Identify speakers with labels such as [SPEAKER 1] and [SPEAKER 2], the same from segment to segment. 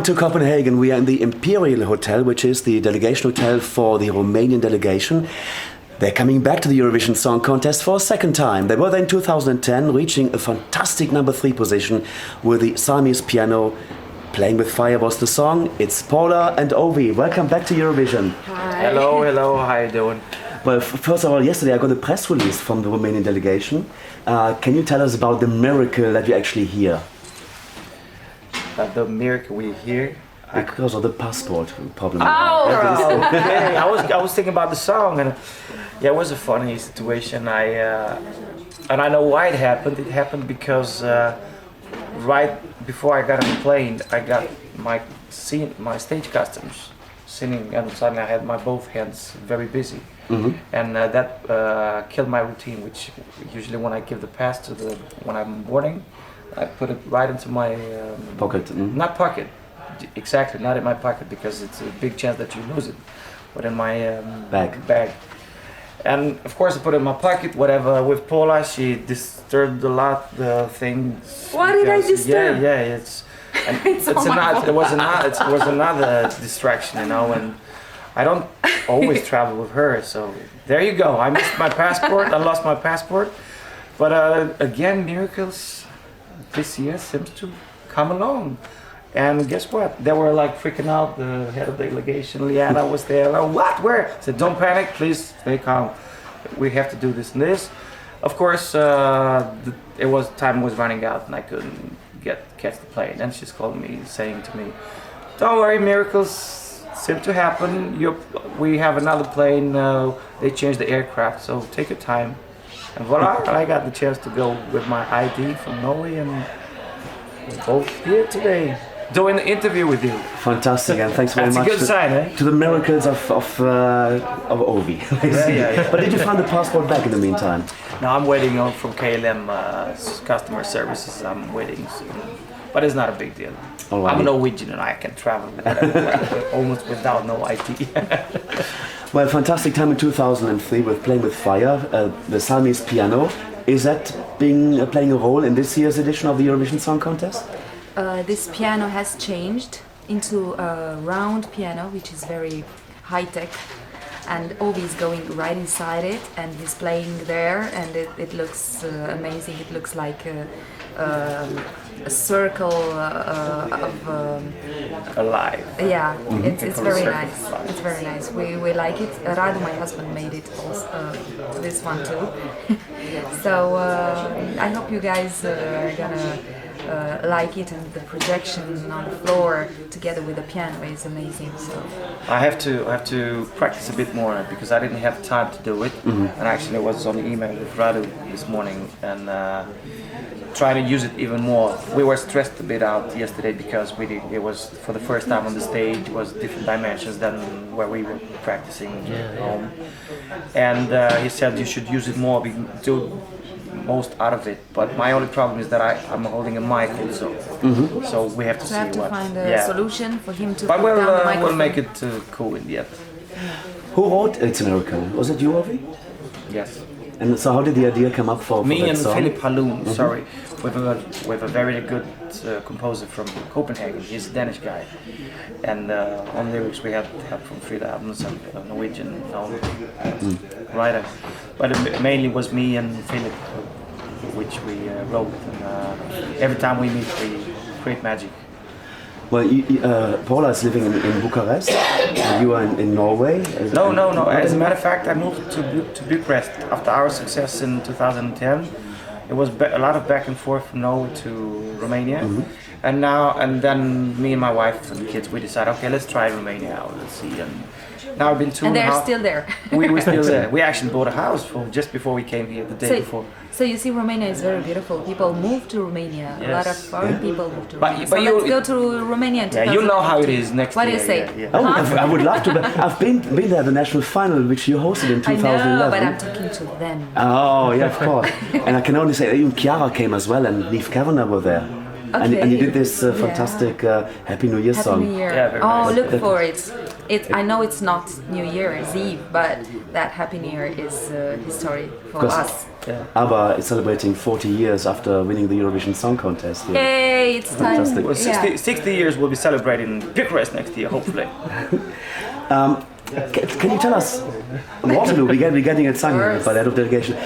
[SPEAKER 1] To Copenhagen, we are in the Imperial Hotel, which is the delegation hotel for the Romanian delegation. They're coming back to the Eurovision Song Contest for a second time. They were there in 2010, reaching a fantastic number 3 position with the Siamese piano. Playing with Fire was the song. It's Paula and Ovi. Welcome back to Eurovision.
[SPEAKER 2] Hi.
[SPEAKER 3] Hello, how you doing?
[SPEAKER 1] Well, first of all, yesterday I got a press release from the Romanian delegation. Can you tell us about the miracle that you're actually here?
[SPEAKER 3] The miracle we hear.
[SPEAKER 1] Because of the passport problem.
[SPEAKER 2] Oh,
[SPEAKER 3] Okay. I was thinking about the song, and yeah, it was a funny situation. And I know why it happened. It happened because right before I got on the plane, I got my stage costumes singing, and suddenly I had my both hands very busy, and that killed my routine. Which usually when I give the pass when I'm boarding, I put it right into my
[SPEAKER 1] Pocket.
[SPEAKER 3] Not pocket, exactly, not in my pocket, because it's a big chance that you lose it, but in my bag. And of course I put it in my pocket, whatever. With Paula, she disturbed a lot the things.
[SPEAKER 2] Why did I disturb?
[SPEAKER 3] Yeah, it was another distraction, and I don't always travel with her, so there you go. I missed my passport, I lost my passport, but again, miracles this year seems to come along. And guess what? They were like freaking out. The head of the delegation, Liana, was there. Like, what? Where? I said, don't panic, please stay calm. We have to do this and this. Of course, time was running out, and I couldn't catch the plane. And she's called me, saying to me, "Don't worry, miracles seem to happen. We have another plane. They changed the aircraft, so take your time." And voila, I got the chance to go with my ID from Norway, and we're both here today doing the interview with you.
[SPEAKER 1] Fantastic, and thanks very
[SPEAKER 3] That's
[SPEAKER 1] much
[SPEAKER 3] a good sign, eh?
[SPEAKER 1] to the miracles of Ovi.
[SPEAKER 3] Yeah.
[SPEAKER 1] But did you find the passport back in the meantime?
[SPEAKER 3] Now I'm waiting on from KLM customer services. I'm waiting, but it's not a big deal.
[SPEAKER 1] Alright.
[SPEAKER 3] I'm a Norwegian and I can travel almost without no ID.
[SPEAKER 1] Well, fantastic time in 2003 with Playing with Fire, the Siamese piano. Is that playing a role in this year's edition of the Eurovision Song Contest?
[SPEAKER 2] This piano has changed into a round piano, which is very high-tech, and Ovi is going right inside it, and he's playing there, and it looks amazing. It looks like a circle of
[SPEAKER 3] Alive.
[SPEAKER 2] yeah. It's very nice. It's very nice. We like it. Radu, my husband, made it also, this one too. So I hope you guys are gonna like it, and the projection on the floor together with the piano is amazing. So
[SPEAKER 3] I have to practice a bit more because I didn't have time to do it. And actually I was on the email with Radu this morning and trying to use it even more. We were stressed a bit out yesterday because it was for the first time on the stage. It was different dimensions than where we were practicing at home. And he said you should use it more, do most out of it. But my only problem is that I'm holding a mic also, so we have to see
[SPEAKER 2] have to
[SPEAKER 3] what.
[SPEAKER 2] find a solution for him to.
[SPEAKER 3] But
[SPEAKER 2] put down the
[SPEAKER 3] we'll
[SPEAKER 2] microphone.
[SPEAKER 3] make it cool in the end.
[SPEAKER 1] Who wrote It's a Miracle? Was it you, Ovi?
[SPEAKER 3] Yes.
[SPEAKER 1] And so how did the idea come up for
[SPEAKER 3] Me
[SPEAKER 1] that
[SPEAKER 3] and
[SPEAKER 1] song?
[SPEAKER 3] Philip Haloon, sorry, with a very good composer from Copenhagen. He's a Danish guy, and on lyrics we had help from Frida Amundsen, a Norwegian writer. But it mainly was me and Philip, which we wrote. And every time we meet, we create magic.
[SPEAKER 1] Well, Paula is living in Bucharest, and you are in Norway.
[SPEAKER 3] No. As a matter of fact, I moved to Bucharest after our success in 2010. It was a lot of back and forth from Norway to Romania, and then me and my wife and the kids, we decided, okay, let's try Romania out. Let's see. And now I've been
[SPEAKER 2] And they're still there.
[SPEAKER 3] We're still there. We actually bought a house just before we came here, the day before.
[SPEAKER 2] So you see, Romania is very beautiful. People move to Romania. A lot of foreign people move to Romania.
[SPEAKER 3] But
[SPEAKER 2] Let's go to Romania.
[SPEAKER 3] Yeah, you know how it is next
[SPEAKER 2] What
[SPEAKER 3] year.
[SPEAKER 2] do you say?
[SPEAKER 3] Yeah.
[SPEAKER 1] Oh, I would love to. But I've been there at the national final, which you hosted in 2011.
[SPEAKER 2] I know, but I'm talking to them.
[SPEAKER 1] Oh, yeah, of course. And I can only say, even Chiara came as well, and Neve Kavanagh were there. And you did this fantastic Happy New Year
[SPEAKER 2] Happy
[SPEAKER 1] song.
[SPEAKER 2] New Year.
[SPEAKER 3] Yeah, very
[SPEAKER 2] oh,
[SPEAKER 3] nice.
[SPEAKER 2] look for it. I know it's not New Year's Eve, but that Happy New Year is history for us.
[SPEAKER 3] Yeah.
[SPEAKER 1] ABBA is celebrating 40 years after winning the Eurovision Song Contest. Yeah.
[SPEAKER 2] Yay, it's time.
[SPEAKER 1] Fantastic.
[SPEAKER 3] Well, 60 years we'll be celebrating in Bucharest next year, hopefully.
[SPEAKER 1] Can you tell us, Waterloo, we're getting it sung here by the head of delegation.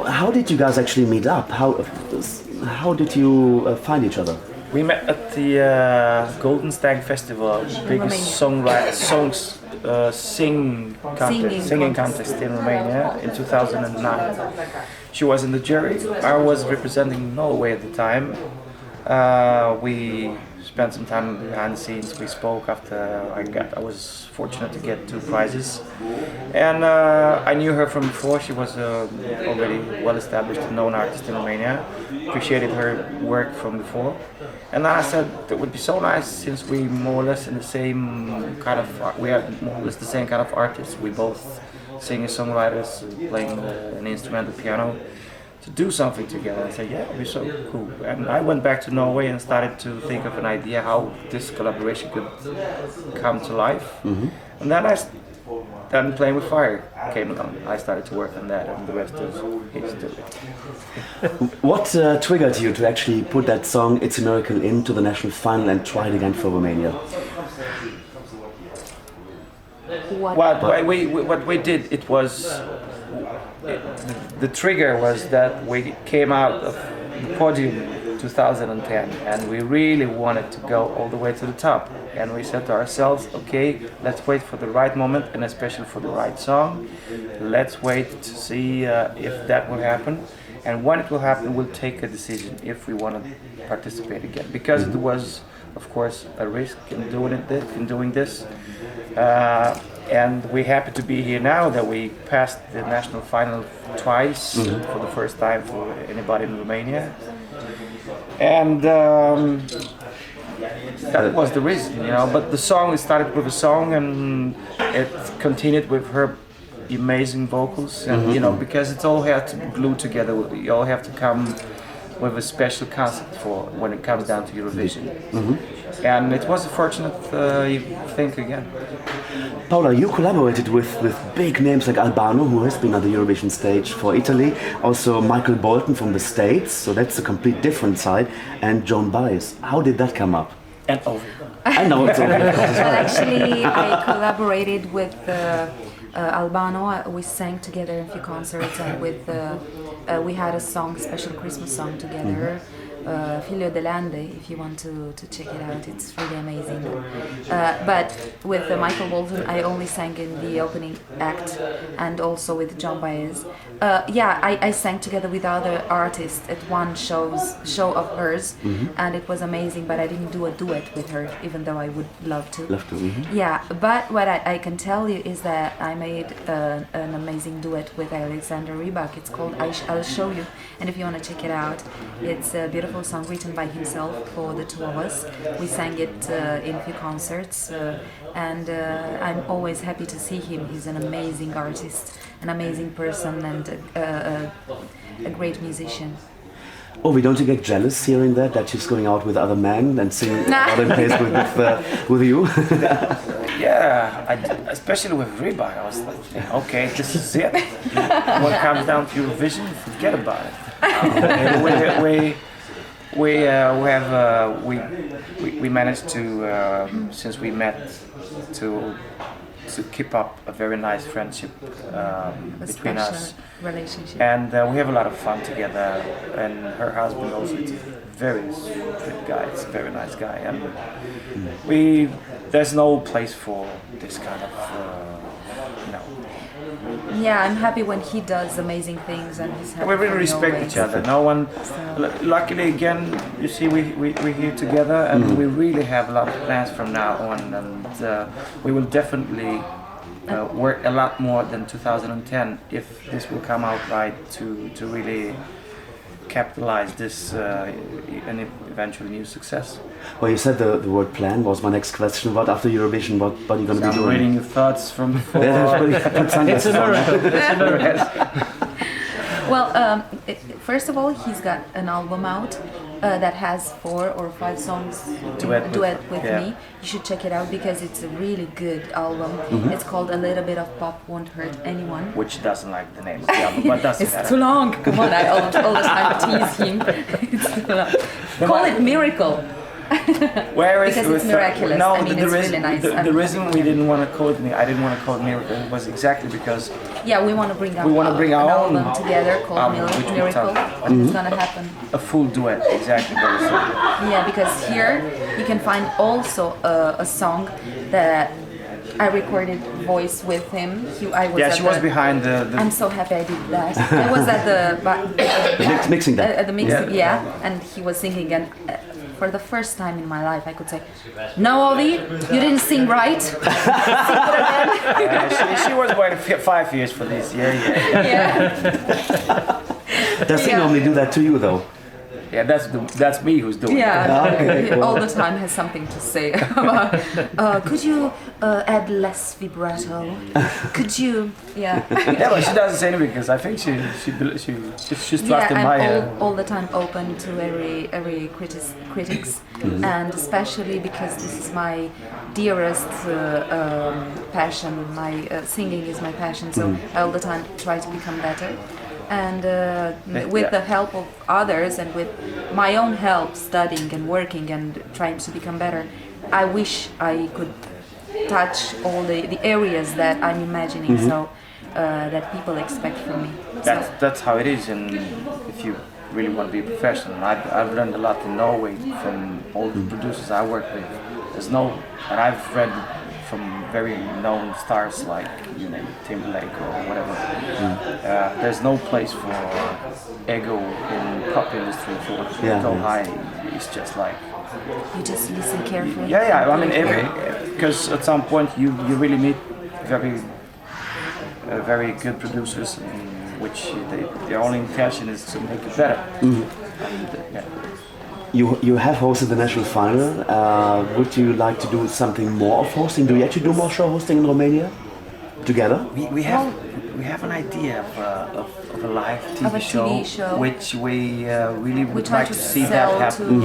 [SPEAKER 1] How did you guys actually meet up? How did you find each other?
[SPEAKER 3] We met at the Golden Stag Festival, biggest singing contest in Romania in 2009. She was in the jury. I was representing Norway at the time. We spent some time behind the scenes. We spoke after I was fortunate to get 2 prizes, and I knew her from before. She was already well established and known artist in Romania. Appreciated her work from before, and I said it would be so nice, since we more or less in the same kind of we are more or less the same kind of artists. We both singers, songwriters, playing an instrument, the piano, to do something together. I said, yeah, it'd be so cool. And I went back to Norway and started to think of an idea how this collaboration could come to life. And then Playing with Fire came along. I started to work on that, and the rest is history.
[SPEAKER 1] What triggered you to actually put that song "It's a Miracle" into the national final and try it again for Romania?
[SPEAKER 3] What we did, it was the trigger was that we came out of the podium 2010, and we really wanted to go all the way to the top. And we said to ourselves, okay, let's wait for the right moment, and especially for the right song. Let's wait to see if that will happen. And when it will happen, we'll take a decision if we want to participate again. Because it was, of course, a risk in doing this. And we're happy to be here now that we passed the national final twice for the first time for anybody in Romania. And that was the reason, But the song, it started with a song, and it continued with her amazing vocals. And because it all had to be glued together, you all have to come with a special concept for when it comes down to Eurovision. And it was a fortunate thing again.
[SPEAKER 1] Paula, you collaborated with big names like Albano, who has been on the Eurovision stage for Italy, also Michael Bolton from the States, so that's a complete different side, and Joan Baez. How did that come up?
[SPEAKER 3] And Ovi.
[SPEAKER 1] I know it's Ovi, of course, as well.
[SPEAKER 2] Actually, I collaborated with Albano. We sang together in a few concerts, and we had a song, special Christmas song together. Figlio dell'Ande, if you want to check it out, it's really amazing. But with Michael Bolton, I only sang in the opening act, and also with Joan Baez. I sang together with other artists at one show of hers, and it was amazing. But I didn't do a duet with her, even though I would love to. Yeah, but what I can tell you is that I made an amazing duet with Alexander Rybak. It's called I'll Show You, and if you want to check it out, it's a beautiful song written by himself for the 2 of us. We sang it in a few concerts, and I'm always happy to see him. He's an amazing artist, an amazing person, and a great musician.
[SPEAKER 1] Ovi, don't you get jealous hearing that she's going out with other men and singing other plays with you?
[SPEAKER 3] Yeah, especially with Rybak, I was like, okay, this is it. When it comes down to Eurovision, forget about it. We managed to since we met to keep up a very nice friendship between us.
[SPEAKER 2] Relationship.
[SPEAKER 3] And we have a lot of fun together. And her husband also is a very good guy. It's a very nice guy, and there's no place for this kind of
[SPEAKER 2] Yeah, I'm happy when he does amazing things, and he's happy.
[SPEAKER 3] We really respect each other. No one. Luckily, again, you see, we're here together, and we really have a lot of plans from now on, and we will definitely work a lot more than 2010 if this will come out right to really capitalize this and eventually new success.
[SPEAKER 1] Well, you said the word plan was my next question. What after Eurovision? What are you going to be doing?
[SPEAKER 3] I'm reading your thoughts from before.
[SPEAKER 1] It's a miracle.
[SPEAKER 2] Well, first of all, he's got an album out that has 4 or 5 songs
[SPEAKER 3] Duet
[SPEAKER 2] with
[SPEAKER 3] yeah.
[SPEAKER 2] me. You should check it out because it's a really good album. It's called A Little Bit of Pop Won't Hurt Anyone.
[SPEAKER 3] Which doesn't like the name of the album, but doesn't
[SPEAKER 2] It's
[SPEAKER 3] matter.
[SPEAKER 2] too long. Come on, I all the time tease him. It's too long. Call it Miracle.
[SPEAKER 3] Where is
[SPEAKER 2] Because it's miraculous.
[SPEAKER 3] No,
[SPEAKER 2] I mean,
[SPEAKER 3] the
[SPEAKER 2] it's
[SPEAKER 3] reason,
[SPEAKER 2] really nice.
[SPEAKER 3] the reason we didn't want to call it I didn't want to call it Miracle was exactly because
[SPEAKER 2] Yeah, we want to bring out
[SPEAKER 3] We wanna bring
[SPEAKER 2] an
[SPEAKER 3] our own
[SPEAKER 2] album together called
[SPEAKER 3] album, which we
[SPEAKER 2] Miracle.
[SPEAKER 3] talk-
[SPEAKER 2] And it's gonna happen.
[SPEAKER 3] a full duet, exactly. Very soon.
[SPEAKER 2] Yeah, because here you can find also a song that I recorded voice with him. I was
[SPEAKER 3] Yeah,
[SPEAKER 2] at
[SPEAKER 3] she was
[SPEAKER 2] the-
[SPEAKER 3] behind the
[SPEAKER 2] I'm so happy I did that. I was at the
[SPEAKER 1] Mixing that.
[SPEAKER 2] at the mixing,
[SPEAKER 3] Yeah.
[SPEAKER 2] yeah, and he was singing, and for the first time in my life, I could say, "No, Ollie, you didn't sing right." Sing it again.
[SPEAKER 3] she was waiting 5 years for this. Yeah.
[SPEAKER 2] Yeah,
[SPEAKER 1] Does he
[SPEAKER 2] Yeah.
[SPEAKER 1] normally do that to you though?
[SPEAKER 3] Yeah, that's me who's doing it.
[SPEAKER 2] yeah.
[SPEAKER 1] Okay,
[SPEAKER 2] He
[SPEAKER 1] cool.
[SPEAKER 2] all the time has something to say about. Could you add less vibrato? Could you? Yeah.
[SPEAKER 3] Yeah, but she doesn't say anything because I think she's trusted
[SPEAKER 2] I'm
[SPEAKER 3] by
[SPEAKER 2] all the time open to every critics, and especially because this is my dearest passion. My singing is my passion, so I all the time try to become better. And with
[SPEAKER 3] Yeah.
[SPEAKER 2] the help of others and with my own help, studying and working and trying to become better, I wish I could touch all the areas that I'm imagining, so that people expect from me.
[SPEAKER 3] That's how it is, and if you really want to be a professional, I've learned a lot in Norway from all the producers I work with. And I've read from very known stars like Timberlake or whatever. There's no place for ego in pop industry for
[SPEAKER 1] Yeah.
[SPEAKER 3] go high. It's just like
[SPEAKER 2] You just listen carefully.
[SPEAKER 3] yeah. I mean, because at some point you really meet very good producers, which their only intention is to make it better. And, yeah.
[SPEAKER 1] You have hosted the national final. Would you like to do something more of hosting? Do you actually do more show hosting in Romania together?
[SPEAKER 3] We have an idea of a live TV,
[SPEAKER 2] Of a TV show.
[SPEAKER 3] which we really
[SPEAKER 2] We
[SPEAKER 3] would
[SPEAKER 2] try
[SPEAKER 3] like
[SPEAKER 2] to
[SPEAKER 3] to see
[SPEAKER 2] sell
[SPEAKER 3] that happen.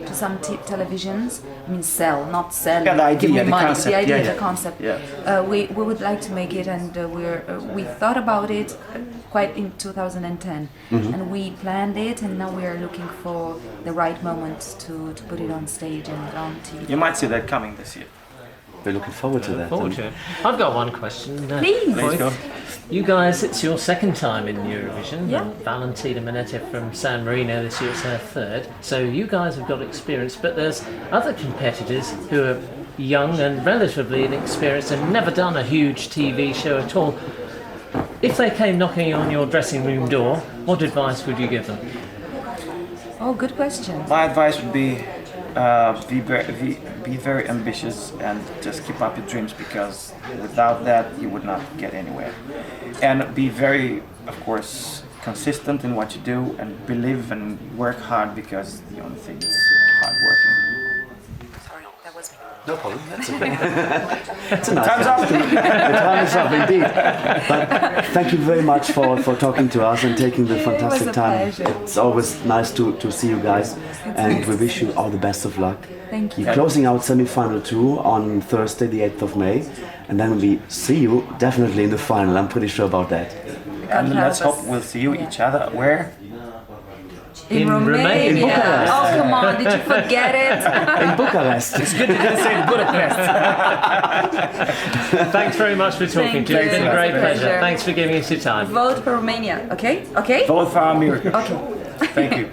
[SPEAKER 2] to some televisions. I mean, sell, not sell.
[SPEAKER 3] Yeah, the idea,
[SPEAKER 2] give me
[SPEAKER 3] the
[SPEAKER 2] money.
[SPEAKER 3] concept,
[SPEAKER 2] The idea,
[SPEAKER 3] yeah,
[SPEAKER 2] the concept.
[SPEAKER 3] yeah.
[SPEAKER 2] We would like to make it, and we thought about it quite in 2010, and we planned it, and now we are looking for the right moment to put it on stage and on TV.
[SPEAKER 3] You might see that coming this year.
[SPEAKER 1] We're looking forward to that.
[SPEAKER 4] Forward to it. I've got one question.
[SPEAKER 2] Please.
[SPEAKER 3] Let's go.
[SPEAKER 4] You guys, it's your second time in Eurovision.
[SPEAKER 2] Yeah.
[SPEAKER 4] And Valentina Monetta from San Marino this year, it's her third. So you guys have got experience, but there's other competitors who are young and relatively inexperienced and never done a huge TV show at all. If they came knocking on your dressing room door, what advice would you give them?
[SPEAKER 2] Oh, good question.
[SPEAKER 3] My advice would be be very ambitious and just keep up your dreams, because without that you would not get anywhere. And be very, of course, consistent in what you do, and believe and work hard, because the only thing is hard working.
[SPEAKER 2] Sorry, that was me.
[SPEAKER 1] No problem. That's okay. That's a nice
[SPEAKER 3] Time's up.
[SPEAKER 1] The time is up indeed. But thank you very much for talking to us and taking the fantastic
[SPEAKER 2] a
[SPEAKER 1] time.
[SPEAKER 2] pleasure.
[SPEAKER 1] It's always nice to see you guys, and we wish you all the best of luck.
[SPEAKER 2] Thank you.
[SPEAKER 1] You're closing out semi-final 2 on Thursday, the 8th of May, and then we see you definitely in the final. I'm pretty sure about that.
[SPEAKER 3] And
[SPEAKER 2] God
[SPEAKER 3] let's
[SPEAKER 2] help
[SPEAKER 3] hope
[SPEAKER 2] us.
[SPEAKER 3] we'll see you each other where?
[SPEAKER 2] In Romania.
[SPEAKER 4] In
[SPEAKER 1] Bucharest.
[SPEAKER 2] Oh, come on, did you forget it?
[SPEAKER 1] In Bucharest.
[SPEAKER 3] It's good you didn't say Budapest.
[SPEAKER 4] Thanks very much for talking
[SPEAKER 2] Thank
[SPEAKER 4] to us. It's
[SPEAKER 2] you.
[SPEAKER 4] been a great
[SPEAKER 2] It's a
[SPEAKER 4] pleasure.
[SPEAKER 2] pleasure.
[SPEAKER 4] Thanks for giving us your time.
[SPEAKER 2] Vote for Romania, okay? Okay?
[SPEAKER 3] Vote for our miracle.
[SPEAKER 2] Okay.
[SPEAKER 3] Thank you.